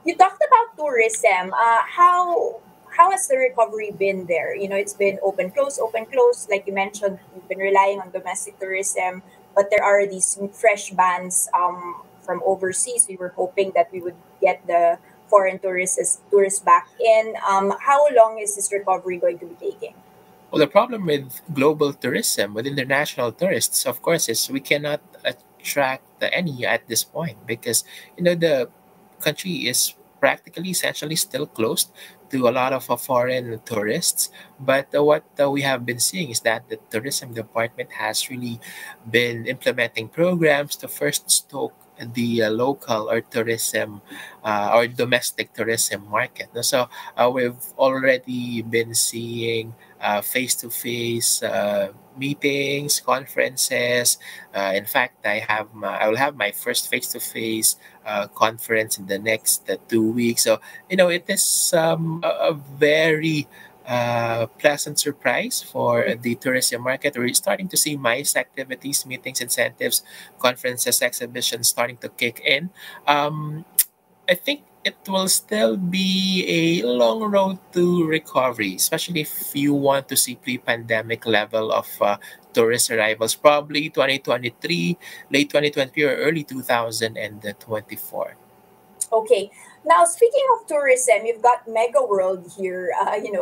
You talked about tourism. How has the recovery been there? It's been open close, open close. Like you mentioned, we've been relying on domestic tourism, but there are these fresh bans from overseas. We were hoping that we would get the foreign tourists back in. How long is this recovery going to be taking? Well, the problem with global tourism, with international tourists, of course, is we cannot attract any at this point because the country is practically, essentially, still closed to a lot of foreign tourists. But what we have been seeing is that the tourism department has really been implementing programs to first stoke the local or tourism or domestic tourism market. So we've already been seeing face-to-face meetings, conferences. In fact, I will have my first face-to-face conference in the next 2 weeks. So it is a very pleasant surprise for the tourism market. We're starting to see MICE activities, meetings, incentives, conferences, exhibitions starting to kick in. I think it will still be a long road to recovery, especially if you want to see pre-pandemic level of tourist arrivals, probably 2023, late 2023 or early 2024. Okay. Now, speaking of tourism, you've got Mega World here.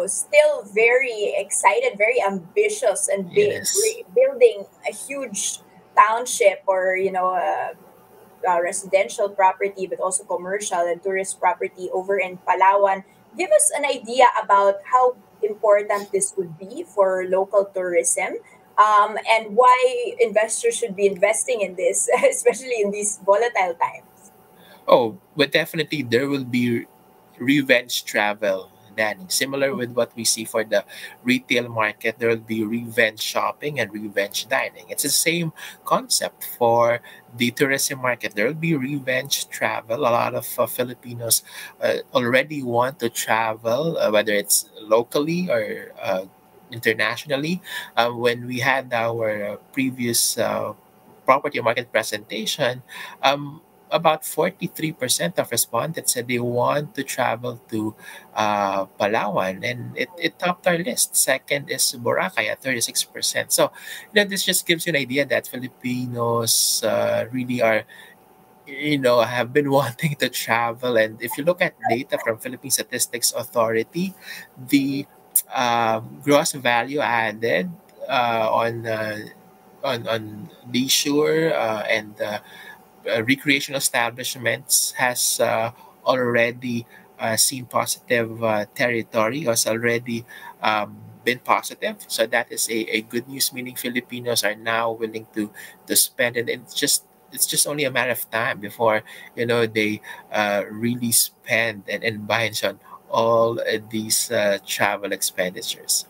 Still very excited, very ambitious, and Yes. building a huge township or residential property, but also commercial and tourist property over in Palawan. Give us an idea about how important this would be for local tourism. And why investors should be investing in this, especially in these volatile times. Oh, but definitely there will be revenge travel, Danny. Similar with what we see for the retail market, there will be revenge shopping and revenge dining. It's the same concept for the tourism market. There will be revenge travel. A lot of Filipinos already want to travel, whether it's locally or internationally. When we had our previous property market presentation, about 43% of respondents said they want to travel to Palawan, and it topped our list. Second is Boracay at 36%. So this just gives you an idea that Filipinos really are, have been wanting to travel. And if you look at data from Philippine Statistics Authority, the gross value added on leisure and recreational establishments has already seen positive territory, has already been positive. So that is a good news, meaning Filipinos are now willing to spend, and it's just only a matter of time before they really spend and binge on all these travel expenditures.